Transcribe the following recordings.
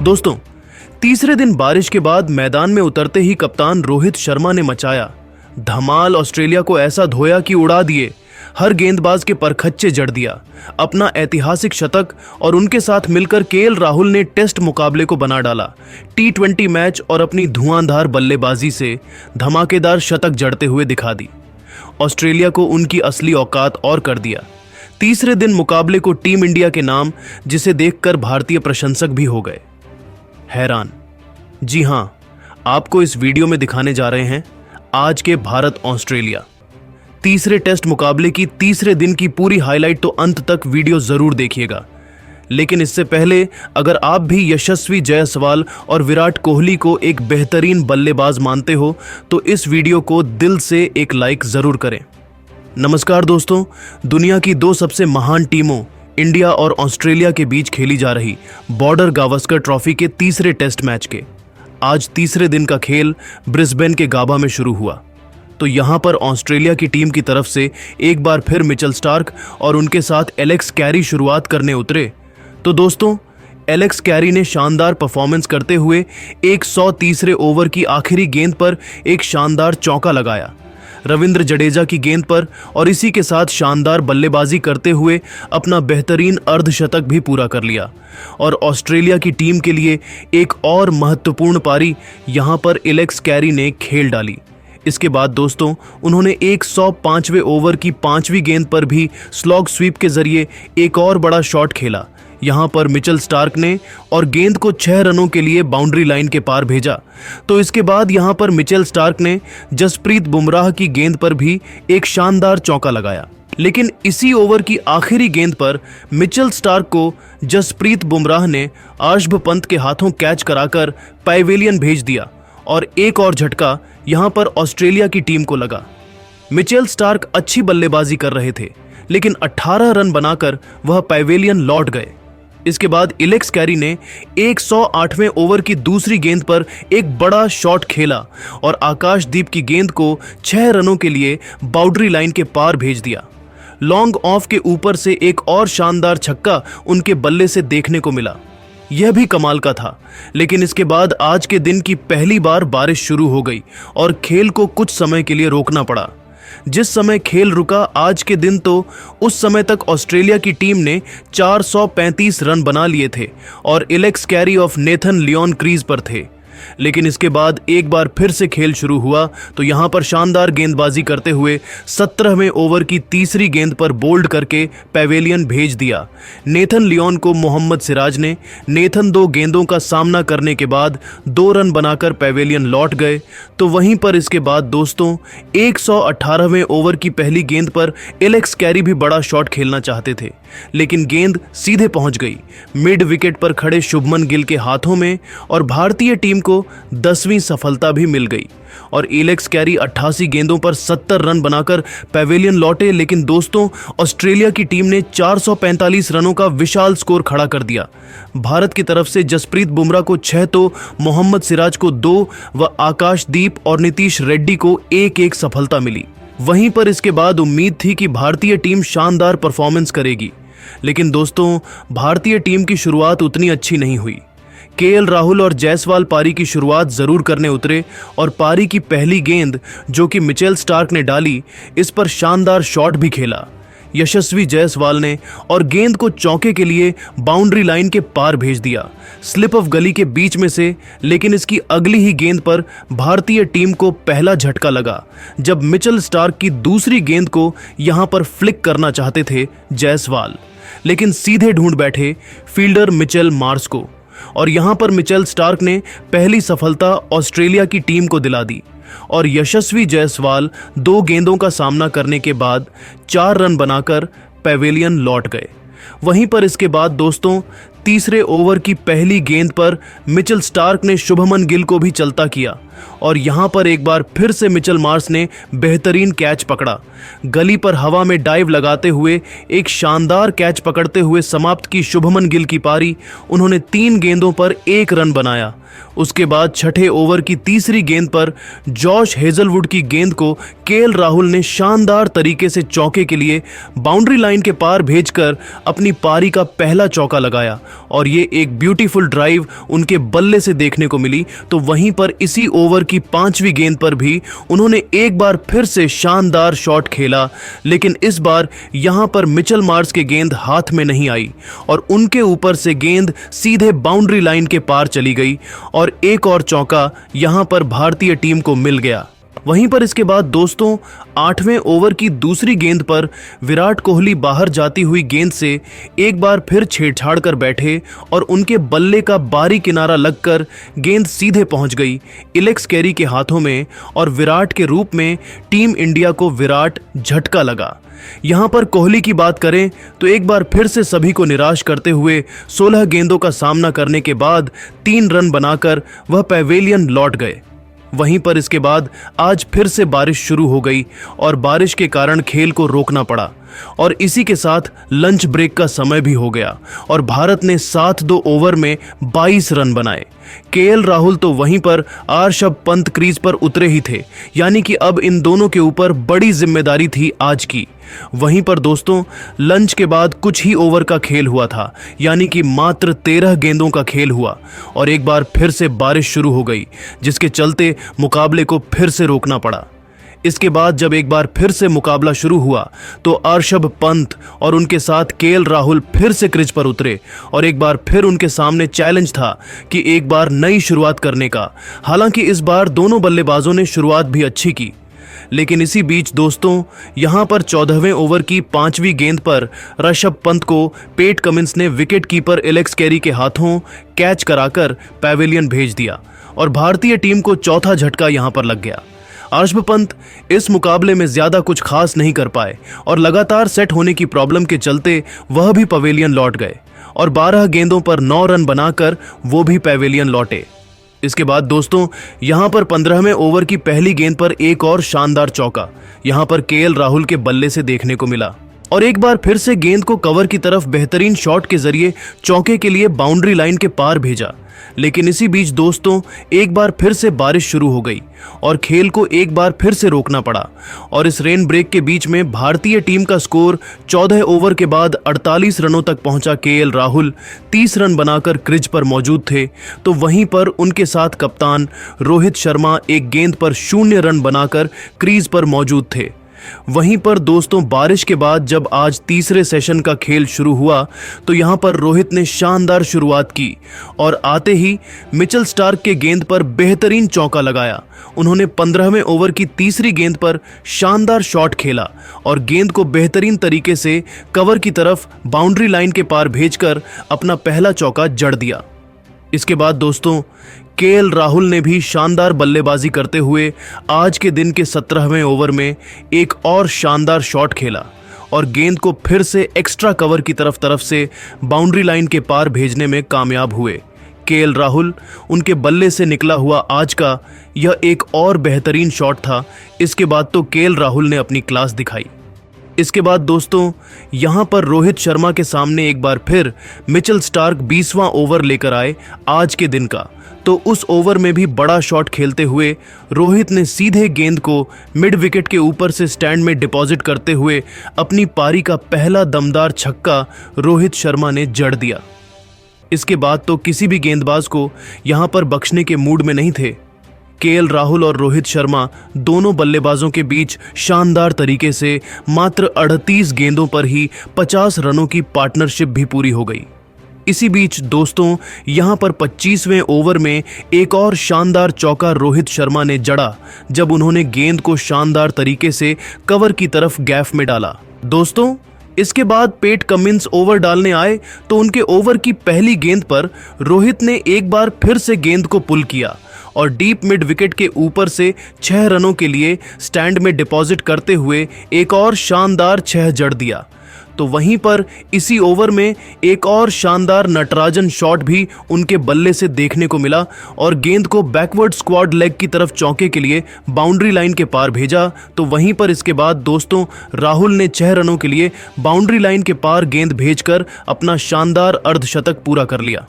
दोस्तों, तीसरे दिन बारिश के बाद मैदान में उतरते ही कप्तान रोहित शर्मा ने मचाया धमाल। ऑस्ट्रेलिया को ऐसा धोया कि उड़ा दिए, हर गेंदबाज के परखच्चे जड़ दिया। अपना ऐतिहासिक शतक और उनके साथ मिलकर केएल राहुल ने टेस्ट मुकाबले को बना डाला। T20 मैच और अपनी धुआंधार बल्लेबाजी से धमाकेदार शतक जड़ते हुए दिखा दी। ऑस्ट्रेलिया को उनकी असली औकात और कर दिया। तीसरे दिन मुकाबले को टीम इंडिया के नाम, जिसे देखकर भारतीय प्रशंसक भी हो गए हैरान। जी हां, आपको इस वीडियो में दिखाने जा रहे हैं आज के भारत ऑस्ट्रेलिया तीसरे टेस्ट मुकाबले की तीसरे दिन की पूरी हाईलाइट। तो अंत तक वीडियो जरूर देखिएगा। लेकिन इससे पहले अगर आप भी यशस्वी जायसवाल और विराट कोहली को एक बेहतरीन बल्लेबाज मानते हो तो इस वीडियो को दिल से एक लाइक जरूर करें। नमस्कार दोस्तों, दुनिया की दो सबसे महान टीमों इंडिया और ऑस्ट्रेलिया के बीच खेली जा रही बॉर्डर गावस्कर ट्रॉफी के तीसरे टेस्ट मैच के आज तीसरे दिन का खेल ब्रिस्बेन के गाबा में शुरू हुआ। तो यहां पर ऑस्ट्रेलिया की टीम की तरफ से एक बार फिर मिचेल स्टार्क और उनके साथ एलेक्स कैरी शुरुआत करने उतरे। तो दोस्तों, एलेक्स कैरी ने शानदार परफॉर्मेंस करते हुए 130 ओवर की आखिरी गेंद पर एक शानदार चौका लगाया रविंद्र जडेजा की गेंद पर, और इसी के साथ शानदार बल्लेबाजी करते हुए अपना बेहतरीन अर्धशतक भी पूरा कर लिया। और ऑस्ट्रेलिया की टीम के लिए एक और महत्वपूर्ण पारी यहां पर एलेक्स कैरी ने खेल डाली। इसके बाद दोस्तों, उन्होंने 105वें ओवर की 5वीं गेंद पर भी स्लॉग स्वीप के जरिए एक और बड़ा शॉट खेला यहां पर मिचेल स्टार्क ने, और गेंद को 6 रनों के लिए बाउंड्री लाइन के पार भेजा। तो इसके बाद यहां पर मिचेल स्टार्क ने जसप्रीत बुमराह की गेंद पर भी एक शानदार चौका लगाया। लेकिन इसी ओवर की आखिरी गेंद पर मिचेल स्टार्क को जसप्रीत बुमराह ने आर्शभ पंत के हाथों कैच कराकर पैवेलियन भेज दिया, और एक और झटका यहां पर ऑस्ट्रेलिया की टीम को लगा। मिचेल स्टार्क अच्छी बल्लेबाजी कर रहे थे, लेकिन 18 रन बनाकर वह पैवेलियन लौट गए। इसके बाद एलेक्स कैरी ने 108वें ओवर की दूसरी गेंद पर एक बड़ा शॉट खेला और आकाशदीप की गेंद को 6 रनों के लिए बाउंड्री लाइन के पार भेज दिया। लॉन्ग ऑफ के ऊपर से एक और शानदार छक्का उनके बल्ले से देखने को मिला, यह भी कमाल का था। लेकिन इसके बाद आज के दिन की पहली बार बारिश शुरू हो गई और खेल को कुछ समय के लिए रोकना पड़ा। जिस समय खेल रुका आज के दिन, तो उस समय तक ऑस्ट्रेलिया की टीम ने 435 रन बना लिए थे और Alex Carey off Nathan Lyon crease पर थे। लेकिन इसके बाद एक बार फिर से खेल शुरू हुआ तो यहां पर शानदार गेंदबाजी करते हुए 17वें ओवर की तीसरी गेंद पर बोल्ड करके पैवेलियन भेज दिया नेथन लियोन को। मोहम्मद सिराज ने नेथन 2 गेंदों का सामना करने के बाद 2 रन बनाकर पैवेलियन लौट गए। तो वहीं पर इसके बाद दोस्तों 118वें ओवर की पहली गेंद पर एलेक्स कैरी भी बड़ा शॉट खेलना चाहते थे, लेकिन गेंद सीधे पहुंच गई मिड विकेट पर खड़े शुभमन गिल के हाथों में, और भारतीय टीम को 10वीं सफलता भी मिल गई। और एलेक्स कैरी 88 गेंदों पर 70 रन बनाकर पैवेलियन लौटे। लेकिन दोस्तों, ऑस्ट्रेलिया की टीम ने 445 रनों का विशाल स्कोर खड़ा कर दिया। भारत की तरफ से जसप्रीत बुमराह को 6 तो मोहम्मद सिराज को 2 व आकाशदीप और नीतीश रेड्डी को 1-1 सफलता मिली। वहीं पर इसके बाद उम्मीद थी कि भारतीय टीम शानदार परफॉर्मेंस करेगी, लेकिन दोस्तों भारतीय टीम की शुरुआत उतनी अच्छी नहीं हुई। केएल राहुल और जायसवाल पारी की शुरुआत जरूर करने उतरे, और पारी की पहली गेंद जो कि मिचेल स्टार्क ने डाली, इस पर शानदार शॉट भी खेला यशस्वी जायसवाल ने, और गेंद को चौके के लिए बाउंड्री लाइन के पार भेज दिया स्लिप ऑफ गली के बीच में से। लेकिन इसकी अगली ही गेंद पर भारतीय टीम को पहला झटका लगा जब मिचेल स्टार्क की दूसरी गेंद को यहां पर फ्लिक करना चाहते थे जायसवाल, लेकिन सीधे ढूंढ बैठे फील्डर मिचेल मार्श को, और यहां पर मिचेल स्टार्क ने पहली सफलता ऑस्ट्रेलिया की टीम को दिला दी। और यशस्वी जायसवाल 2 गेंदों का सामना करने के बाद 4 रन बनाकर पैवेलियन लौट गए। वहीं पर इसके बाद दोस्तों तीसरे ओवर की पहली गेंद पर मिचेल स्टार्क ने शुभमन गिल को भी चलता किया और यहां पर एक बार फिर से मिचेल मार्श ने बेहतरीन कैच पकड़ा। गली पर हवा में डाइव लगाते हुए एक शानदार कैच पकड़ते हुए समाप्त की शुभमन गिल की पारी। उन्होंने 3 गेंदों पर 1 रन बनाया। उसके बाद छठे ओवर की तीसरी गेंद पर जॉश हेजलवुड की गेंद को केएल राहुल ने शानदार तरीके से चौके के लिए बाउंड्री लाइन के पार भेजकर अपनी पारी का पहला चौका लगाया और ये एक ब्यूटीफुल ड्राइव उनके बल्ले से देखने को मिली। तो वहीं पर इसी ओवर की 5वीं गेंद पर भी उन्होंने एक बार फिर से शानदार शॉट खेला, लेकिन इस बार यहां पर मिचेल मार्श के गेंद हाथ में नहीं आई और उनके ऊपर से गेंद सीधे बाउंड्री लाइन के पार चली गई और एक और चौका यहां पर भारतीय टीम को मिल गया। वहीं पर इसके बाद दोस्तों 8वें ओवर की दूसरी गेंद पर विराट कोहली बाहर जाती हुई गेंद से एक बार फिर छेड़छाड़ कर बैठे और उनके बल्ले का बारी किनारा लगकर गेंद सीधे पहुंच गई एलेक्स कैरी के हाथों में और विराट के रूप में टीम इंडिया को विराट झटका लगा। यहां पर कोहली की बात करें तो एक बार फिर से सभी को निराश करते हुए 16 गेंदों का सामना करने के बाद 3 रन बनाकर वह पैवेलियन लौट गए। वहीं पर इसके बाद आज फिर से बारिश शुरू हो गई और बारिश के कारण खेल को रोकना पड़ा और इसी के साथ लंच ब्रेक का समय भी हो गया और भारत ने 7-2 ओवर में 22 रन बनाए। केएल राहुल तो वहीं पर ऋषभ पंत क्रीज पर उतरे ही थे, यानी कि अब इन दोनों के ऊपर बड़ी जिम्मेदारी थी आज की। वहीं पर दोस्तों लंच के बाद कुछ ही ओवर का खेल हुआ था, यानी कि मात्र 13 गेंदों का खेल हुआ और एक बार फिर से बारिश शुरू हो गई, जिसके चलते मुकाबले को फिर से रोकना पड़ा। इसके बाद जब एक बार फिर से मुकाबला शुरू हुआ तो ऋषभ पंत और उनके साथ केएल राहुल फिर से क्रीज पर उतरे और एक बार फिर उनके सामने चैलेंज था कि एक बार नई शुरुआत करने का। हालांकि इस बार दोनों बल्लेबाजों ने शुरुआत भी अच्छी की, लेकिन इसी बीच दोस्तों यहां पर 14वें ओवर की 5वीं गेंद पर ऋषभ पंत को पैट कमिंस ने विकेट कीपर एलेक्स कैरी के हाथों कैच कराकर पैवेलियन भेज दिया और भारतीय टीम को चौथा झटका यहां पर लग गया। ऋषभ पंत इस मुकाबले में ज्यादा कुछ खास नहीं कर पाए और लगातार सेट होने की प्रॉब्लम के चलते वह भी पवेलियन लौट गए और 12 गेंदों पर 9 रन बनाकर वो भी पवेलियन लौटे। इसके बाद दोस्तों यहां पर 15वें ओवर की पहली गेंद पर एक और शानदार चौका यहां पर केएल राहुल के बल्ले से देखने को मिला और एक बार फिर से गेंद को कवर की तरफ बेहतरीन शॉट के जरिए चौके के लिए बाउंड्री लाइन के पार भेजा। लेकिन इसी बीच दोस्तों एक बार फिर से बारिश शुरू हो गई और खेल को एक बार फिर से रोकना पड़ा और इस रेन ब्रेक के बीच में भारतीय टीम का स्कोर 14 ओवर के बाद 48 रनों तक पहुंचा। केएल राहुल 30 रन बनाकर क्रीज पर मौजूद थे, तो वहीं पर उनके साथ कप्तान रोहित शर्मा एक गेंद पर 0 रन बनाकर क्रीज पर मौजूद थे। वहीं पर दोस्तों बारिश के बाद जब आज तीसरे सेशन का खेल शुरू हुआ तो यहां पर रोहित ने शानदार शुरुआत की और आते ही मिचेल स्टार्क के गेंद पर बेहतरीन चौका लगाया। उन्होंने 15वें ओवर की तीसरी गेंद पर शानदार शॉट खेला और गेंद को बेहतरीन तरीके से कवर की तरफ बाउंड्री लाइन के पार भेजकर अपना पहला चौका जड़ दिया। इसके बाद दोस्तों केएल राहुल ने भी शानदार बल्लेबाजी करते हुए आज के दिन के 17वें ओवर में एक और शानदार शॉट खेला और गेंद को फिर से एक्स्ट्रा कवर की तरफ से बाउंड्री लाइन के पार भेजने में कामयाब हुए। केएल राहुल उनके बल्ले से निकला हुआ आज का यह एक और बेहतरीन शॉट था। इसके बाद तो केएल राहुल ने अपनी क्लास दिखाई। इसके बाद दोस्तों यहां पर रोहित शर्मा के सामने एक बार फिर मिचेल स्टार्क 20वां ओवर लेकर आए आज के दिन का, तो उस ओवर में भी बड़ा शॉट खेलते हुए रोहित ने सीधे गेंद को मिड विकेट के ऊपर से स्टैंड में डिपॉजिट करते हुए अपनी पारी का पहला दमदार छक्का रोहित शर्मा ने जड़ दिया। इसके बाद तो किसी भी गेंदबाज को यहां पर बख्शने के मूड में नहीं थे। केएल राहुल और रोहित शर्मा दोनों बल्लेबाजों के बीच शानदार तरीके से मात्र 38 गेंदों पर ही 50 रनों की पार्टनरशिप भी पूरी हो गई। इसी बीच दोस्तों यहां पर 25वें ओवर में एक और शानदार चौका रोहित शर्मा ने जड़ा जब उन्होंने गेंद को शानदार तरीके से कवर की तरफ गैप में डाला। दोस्तों इसके बाद पैट कमिंस ओवर डालने आए तो उनके ओवर की पहली गेंद पर रोहित ने एक बार फिर से गेंद को पुल किया और डीप मिड विकेट के ऊपर से 6 रनों के लिए स्टैंड में डिपॉजिट करते हुए एक और शानदार 6 जड़ दिया। तो वहीं पर इसी ओवर में एक और शानदार नटराजन शॉट भी उनके बल्ले से देखने को मिला और गेंद को बैकवर्ड स्क्वाड लेग की तरफ चौके के लिए बाउंड्री लाइन के पार भेजा। तो वहीं पर इसके बाद दोस्तों राहुल ने 6 रनों के लिए बाउंड्री लाइन के पार गेंद भेजकर अपना शानदार अर्धशतक पूरा कर लिया।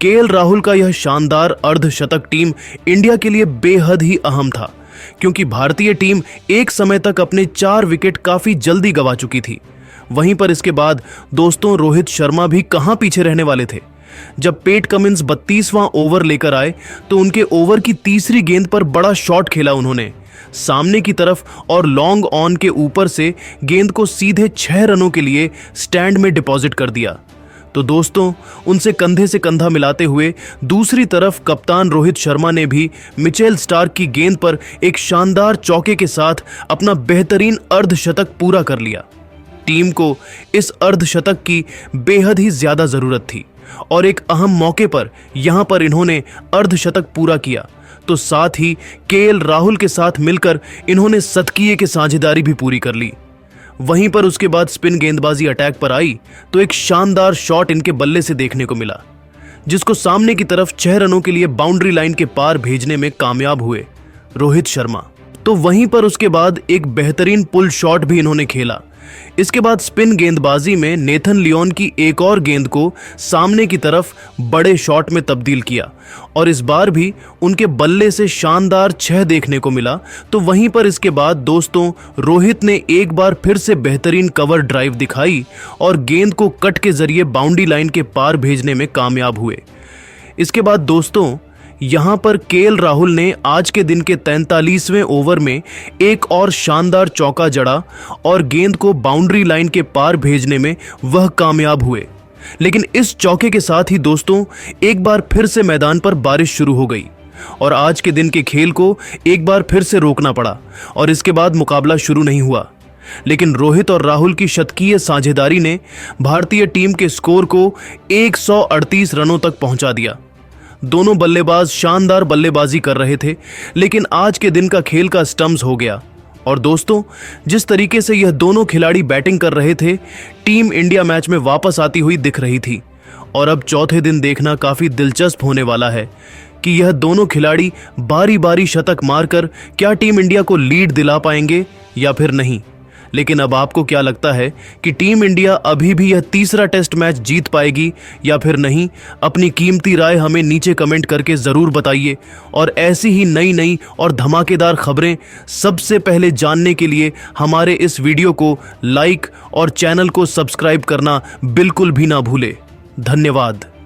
केएल राहुल का यह शानदार अर्धशतक टीम इंडिया के लिए बेहद ही अहम था, क्योंकि भारतीय टीम एक समय तक अपने 4 विकेट काफी जल्दी गंवा चुकी थी। वहीं पर इसके बाद दोस्तों रोहित शर्मा भी कहां पीछे रहने वाले थे। जब पेट कमिंस 32वां ओवर लेकर आए तो उनके ओवर की तीसरी गेंद पर बड़ा शॉट खेला उन्होंने सामने की तरफ और लॉन्ग ऑन के ऊपर से गेंद को सीधे 6 रनों के लिए स्टैंड में डिपॉजिट कर दिया। तो दोस्तों उनसे कंधे से कंधा मिलाते हुए दूसरी तरफ कप्तान रोहित शर्मा ने भी मिचेल स्टार्क की गेंद पर एक शानदार चौके के साथ अपना बेहतरीन अर्धशतक पूरा कर लिया। टीम को इस अर्धशतक की बेहद ही ज्यादा जरूरत थी और एक अहम मौके पर यहां पर इन्होंने अर्धशतक पूरा किया, तो साथ ही केएल राहुल के साथ मिलकर इन्होंने शतकीय की साझेदारी भी पूरी कर ली। वहीं पर उसके बाद स्पिन गेंदबाजी अटैक पर आई तो एक शानदार शॉट इनके बल्ले से देखने को मिला, जिसको सामने की तरफ 6 रनों के लिए बाउंड्री लाइन के पार भेजने में कामयाब हुए रोहित शर्मा। तो वहीं पर उसके बाद एक बेहतरीन पुल शॉट भी इन्होंने खेला। इसके बाद स्पिन गेंदबाजी में नेथन लियोन की एक और गेंद को सामने की तरफ बड़े शॉट में तब्दील किया और इस बार भी उनके बल्ले से शानदार 6 देखने को मिला। तो वहीं पर इसके बाद दोस्तों रोहित ने एक बार फिर से बेहतरीन कवर ड्राइव दिखाई और गेंद को कट के जरिए बाउंड्री लाइन के पार भेजने में कामयाब हुए। इसके बाद दोस्तों यहां पर केएल राहुल ने आज के दिन के 43वें ओवर में एक और शानदार चौका जड़ा और गेंद को बाउंड्री लाइन के पार भेजने में वह कामयाब हुए। लेकिन इस चौके के साथ ही दोस्तों एक बार फिर से मैदान पर बारिश शुरू हो गई और आज के दिन के खेल को एक बार फिर से रोकना पड़ा और इसके बाद मुकाबला शुरू नहीं हुआ। लेकिन रोहित और राहुल की शतकीय साझेदारी ने भारतीय टीम के स्कोर को 138 रनों तक पहुंचा दिया। दोनों बल्लेबाज शानदार बल्लेबाजी कर रहे थे, लेकिन आज के दिन का खेल का स्टम्प्स हो गया। और दोस्तों जिस तरीके से यह दोनों खिलाड़ी बैटिंग कर रहे थे, टीम इंडिया मैच में वापस आती हुई दिख रही थी। और अब चौथे दिन देखना काफी दिलचस्प होने वाला है कि यह दोनों खिलाड़ी बारी बारी शतक मारकर क्या टीम इंडिया को लीड दिला पाएंगे या फिर नहीं। लेकिन अब आपको क्या लगता है कि टीम इंडिया अभी भी यह तीसरा टेस्ट मैच जीत पाएगी या फिर नहीं? अपनी कीमती राय हमें नीचे कमेंट करके ज़रूर बताइए और ऐसी ही नई नई और धमाकेदार खबरें सबसे पहले जानने के लिए हमारे इस वीडियो को लाइक और चैनल को सब्सक्राइब करना बिल्कुल भी ना भूले। धन्यवाद।